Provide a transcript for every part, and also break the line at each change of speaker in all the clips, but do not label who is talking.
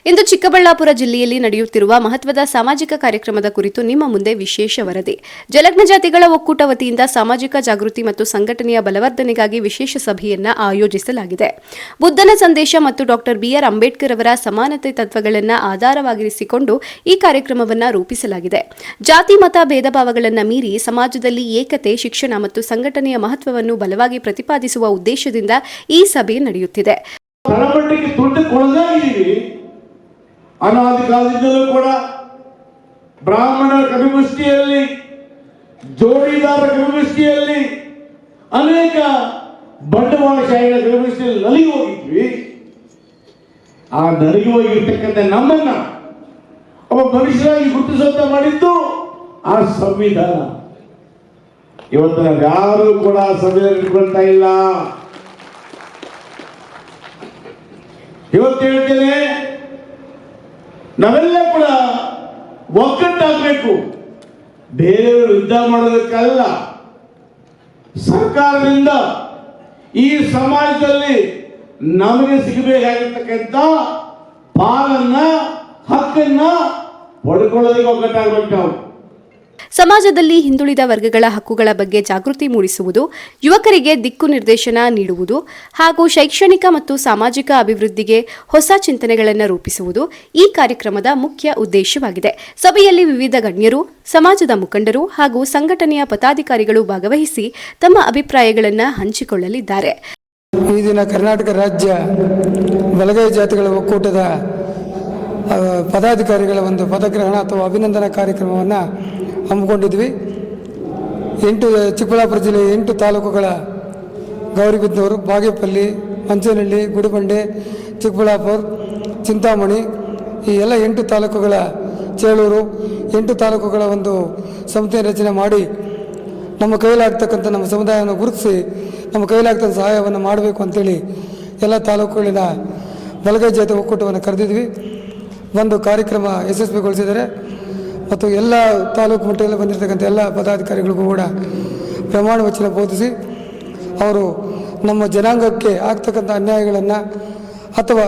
ಇಂದು ಚಿಕ್ಕಬಳ್ಳಾಪುರ ಜಿಲ್ಲೆಯಲ್ಲಿ ನಡೆಯುತ್ತಿರುವ ಮಹತ್ವದ ಸಾಮಾಜಿಕ ಕಾರ್ಯಕ್ರಮದ ಕುರಿತು ನಿಮ್ಮ ಮುಂದೆ ವಿಶೇಷ ವರದಿ. ಜಲಜ್ಞ ಜಾತಿಗಳ ಒಕ್ಕೂಟ ವತಿಯಿಂದ ಸಾಮಾಜಿಕ ಜಾಗೃತಿ ಮತ್ತು ಸಂಘಟನೆಯ ಬಲವರ್ಧನೆಗಾಗಿ ವಿಶೇಷ ಸಭೆಯನ್ನು ಆಯೋಜಿಸಲಾಗಿದೆ. ಬುದ್ಧನ ಸಂದೇಶ ಮತ್ತು ಡಾಕ್ಟರ್ ಬಿಆರ್ ಅಂಬೇಡ್ಕರ್ ಅವರ ಸಮಾನತೆ ತತ್ವಗಳನ್ನು ಆಧಾರವಾಗಿರಿಸಿಕೊಂಡು ಈ ಕಾರ್ಯಕ್ರಮವನ್ನು ರೂಪಿಸಲಾಗಿದೆ. ಜಾತಿ ಮತ ಭೇದ ಭಾವಗಳನ್ನು ಮೀರಿ ಸಮಾಜದಲ್ಲಿ ಏಕತೆ, ಶಿಕ್ಷಣ ಮತ್ತು ಸಂಘಟನೆಯ ಮಹತ್ವವನ್ನು ಬಲವಾಗಿ ಪ್ರತಿಪಾದಿಸುವ ಉದ್ದೇಶದಿಂದ ಈ ಸಭೆ ನಡೆಯುತ್ತಿದೆ.
ಅನಾದಿ ಕಾಲದಿಂದಲೂ ಕೂಡ ಬ್ರಾಹ್ಮಣರ ಕವಿಗೋಷ್ಠಿಯಲ್ಲಿ, ಜೋಡಿದಾರ ಕವಿಗೋಷ್ಠಿಯಲ್ಲಿ, ಅನೇಕ ಬಂಡವಾಳಶಾಹಿಗಳ ಕವಿಗೋಷ್ಠಿಯಲ್ಲಿ ನಲಿಗಿ ಹೋಗಿದ್ವಿ. ಆ ನಲಿಗಿ ಹೋಗಿರ್ತಕ್ಕಂಥ ನಮ್ಮನ್ನ ಒಬ್ಬ ಮನುಷ್ಯರಾಗಿ ಗುರುತಿಸುವಂತ ಮಾಡಿದ್ದು ಆ ಸಂವಿಧಾನ. ಇವತ್ತು ನಾವು ಯಾರು ಕೂಡ ಸಂವಿಧಾನ ಇಟ್ಕೊಳ್ತಾ ಇಲ್ಲ. ಇವತ್ತು ಹೇಳ್ತೇನೆ, ನಾವೆಲ್ಲ ಕೂಡ ಒಗ್ಗಟ್ಟಾಗಬೇಕು. ಬೇರೆಯವರು ಯುದ್ಧ ಮಾಡೋದಕ್ಕಲ್ಲ. ಸರ್ಕಾರದಿಂದ ಈ ಸಮಾಜದಲ್ಲಿ ನಮಗೆ ಸಿಗಬೇಕಾಗಿರ್ತಕ್ಕಂಥ ಪಾಲನ್ನ, ಹಕ್ಕನ್ನ ಪಡ್ಕೊಳ್ಳೋದಕ್ಕೆ ಒಗ್ಗಟ್ಟಾಗಬೇಕು. ನಾವು
ಸಮಾಜದಲ್ಲಿ ಹಿಂದುಳಿದ ವರ್ಗಗಳ ಹಕ್ಕುಗಳ ಬಗ್ಗೆ ಜಾಗೃತಿ ಮೂಡಿಸುವುದು, ಯುವಕರಿಗೆ ದಿಕ್ಕು ನಿರ್ದೇಶನ ನೀಡುವುದು ಹಾಗೂ ಶೈಕ್ಷಣಿಕ ಮತ್ತು ಸಾಮಾಜಿಕ ಅಭಿವೃದ್ಧಿಗೆ ಹೊಸ ಚಿಂತನೆಗಳನ್ನು ರೂಪಿಸುವುದು ಈ ಕಾರ್ಯಕ್ರಮದ ಮುಖ್ಯ ಉದ್ದೇಶವಾಗಿದೆ. ಸಭೆಯಲ್ಲಿ ವಿವಿಧ ಗಣ್ಯರು, ಸಮಾಜದ ಮುಖಂಡರು ಹಾಗೂ ಸಂಘಟನೆಯ ಪದಾಧಿಕಾರಿಗಳು ಭಾಗವಹಿಸಿ ತಮ್ಮ ಅಭಿಪ್ರಾಯಗಳನ್ನು ಹಂಚಿಕೊಳ್ಳಲಿದ್ದಾರೆ.
ಈ ದಿನ ಕರ್ನಾಟಕ ರಾಜ್ಯ ಬಲಗೈ ಜಾತಿಗಳ ಒಕ್ಕೂಟದ ಪದಾಧಿಕಾರಿಗಳ ಒಂದು ಪದಗ್ರಹಣ ಅಥವಾ ಅಭಿನಂದನಾ ಕಾರ್ಯಕ್ರಮವನ್ನು ಹಮ್ಮಿಕೊಂಡಿದ್ವಿ. ಚಿಕ್ಕಬಳ್ಳಾಪುರ ಜಿಲ್ಲೆಯ 8 ತಾಲೂಕುಗಳ ಗೌರಿಬಿದನೂರು, ಬಾಗೇಪಲ್ಲಿ, ಮಂಚನಹಳ್ಳಿ, ಗುಡಿಬಂಡೆ, ಚಿಕ್ಕಬಳ್ಳಾಪುರ, ಚಿಂತಾಮಣಿ, ಈ ಎಲ್ಲ 8 ತಾಲೂಕುಗಳ, ಚೇಳೂರು 8 ತಾಲೂಕುಗಳ ಒಂದು ಸಂಸ್ಥೆ ರಚನೆ ಮಾಡಿ ನಮ್ಮ ಕೈಲಾಗ್ತಕ್ಕಂಥ ನಮ್ಮ ಸಮುದಾಯವನ್ನು ಗುರುತಿಸಿ ನಮ್ಮ ಕೈಲಾಗ್ತಕ್ಕಂಥ ಸಹಾಯವನ್ನು ಮಾಡಬೇಕು ಅಂತೇಳಿ ಎಲ್ಲ ತಾಲೂಕುಗಳಿನ ಬಲಗೈ ಜಾತಿ ಒಕ್ಕೂಟವನ್ನು ಕರೆದಿದ್ವಿ. ಒಂದು ಕಾರ್ಯಕ್ರಮ ಯಶಸ್ವಿಗೊಳಿಸಿದ್ದಾರೆ ಮತ್ತು ಎಲ್ಲ ತಾಲೂಕು ಮಟ್ಟದಲ್ಲಿ ಬಂದಿರತಕ್ಕಂಥ ಎಲ್ಲ ಪದಾಧಿಕಾರಿಗಳಿಗೂ ಕೂಡ ಪ್ರಮಾಣ ವಚನ ಬೋಧಿಸಿ ಅವರು ನಮ್ಮ ಜನಾಂಗಕ್ಕೆ ಆಗ್ತಕ್ಕಂಥ ಅನ್ಯಾಯಗಳನ್ನು ಅಥವಾ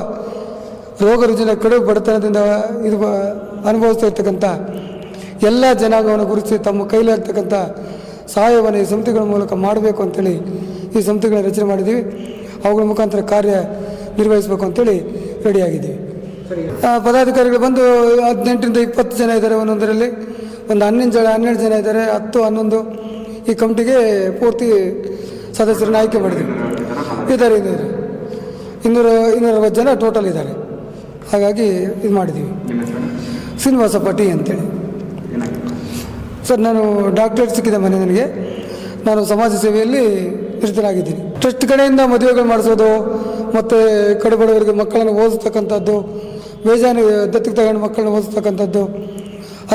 ರೋಗ ರುಜಿನ ಕಡು ಬಡತನದಿಂದ ಇದು ಅನುಭವಿಸ್ತಾ ಇರ್ತಕ್ಕಂಥ ಎಲ್ಲ ಜನಾಂಗವನ್ನು ಗುರುತಿಸಿ ತಮ್ಮ ಕೈಲಿ ಆಗ್ತಕ್ಕಂಥ ಸಹಾಯವನ್ನು ಈ ಸಮಿತಿಗಳ ಮೂಲಕ ಮಾಡಬೇಕು ಅಂತೇಳಿ ಈ ಸಮಿತಿಗಳನ್ನ ರಚನೆ ಮಾಡಿದ್ದೀವಿ. ಅವುಗಳ ಮುಖಾಂತರ ಕಾರ್ಯ ನಿರ್ವಹಿಸಬೇಕು ಅಂತೇಳಿ ರೆಡಿಯಾಗಿದ್ದೀವಿ. ಪದಾಧಿಕಾರಿಗಳು ಬಂದು 18ರಿಂದ 20 ಜನ ಇದ್ದಾರೆ. ಒಂದೊಂದರಲ್ಲಿ ಒಂದು 12 ಜನ ಇದ್ದಾರೆ. 10, 11 ಈ ಕಮಿಟಿಗೆ ಪೂರ್ತಿ ಸದಸ್ಯರನ್ನು ಆಯ್ಕೆ ಮಾಡಿದ್ದೀವಿ. ಇದ್ದಾರೆ 260 ಜನ ಟೋಟಲ್ ಇದ್ದಾರೆ. ಹಾಗಾಗಿ ಇದು ಮಾಡಿದ್ದೀವಿ. ಶ್ರೀನಿವಾಸಪ್ಪ ಟಿ ಅಂತೇಳಿ ಸರ್. ನಾನು ಡಾಕ್ಟರೇಟ್ ಸಿಕ್ಕಿದೆ ಮನೆ ನನಗೆ. ನಾನು ಸಮಾಜ ಸೇವೆಯಲ್ಲಿ ನಿರತನಾಗಿದ್ದೀನಿ. ಟ್ರಸ್ಟ್ ಕಡೆಯಿಂದ ಮದುವೆಗಳು ಮಾಡಿಸೋದು ಮತ್ತು ಕಡುಬಡವರಿಗೆ ಮಕ್ಕಳನ್ನು ಓದಿಸ್ತಕ್ಕಂಥದ್ದು, ಬೇಜಾನು ದತ್ತಿಗೆ ತಗೊಂಡು ಮಕ್ಕಳನ್ನ ಓದಿಸ್ತಕ್ಕಂಥದ್ದು,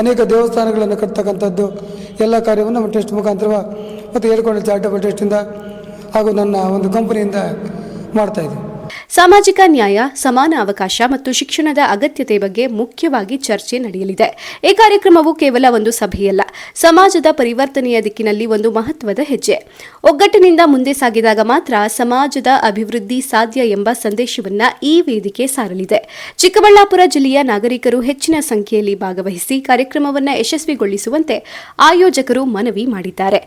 ಅನೇಕ ದೇವಸ್ಥಾನಗಳನ್ನು ಕಟ್ತಕ್ಕಂಥದ್ದು ಎಲ್ಲ ಕಾರ್ಯವನ್ನು ನಮ್ಮ ಟ್ರಸ್ಟ್ ಮುಖಾಂತರ ಮತ್ತು ಏರ್ಕೊಂಡ ಚಾರಿಟಬಲ್ ಟ್ರಸ್ಟಿಂದ ಹಾಗೂ ನನ್ನ ಒಂದು ಕಂಪನಿಯಿಂದ ಮಾಡ್ತಾಯಿದ್ದೀವಿ.
ಸಾಮಾಜಿಕ ನ್ಯಾಯ, ಸಮಾನ ಅವಕಾಶ ಮತ್ತು ಶಿಕ್ಷಣದ ಅಗತ್ಯತೆ ಬಗ್ಗೆ ಮುಖ್ಯವಾಗಿ ಚರ್ಚೆ ನಡೆಯಲಿದೆ. ಈ ಕಾರ್ಯಕ್ರಮವು ಕೇವಲ ಒಂದು ಸಭೆಯಲ್ಲ, ಸಮಾಜದ ಪರಿವರ್ತನೆಯ ದಿಕ್ಕಿನಲ್ಲಿ ಒಂದು ಮಹತ್ವದ ಹೆಜ್ಜೆ. ಒಗ್ಗಟ್ಟಿನಿಂದ ಮುಂದೆ ಸಾಗಿದಾಗ ಮಾತ್ರ ಸಮಾಜದ ಅಭಿವೃದ್ಧಿ ಸಾಧ್ಯ ಎಂಬ ಸಂದೇಶವನ್ನು ಈ ವೇದಿಕೆ ಸಾರಲಿದೆ. ಚಿಕ್ಕಬಳ್ಳಾಪುರ ಜಿಲ್ಲೆಯ ನಾಗರಿಕರು ಹೆಚ್ಚಿನ ಸಂಖ್ಯೆಯಲ್ಲಿ ಭಾಗವಹಿಸಿ ಕಾರ್ಯಕ್ರಮವನ್ನು ಯಶಸ್ವಿಗೊಳಿಸುವಂತೆ ಆಯೋಜಕರು ಮನವಿ ಮಾಡಿದ್ದಾರೆ.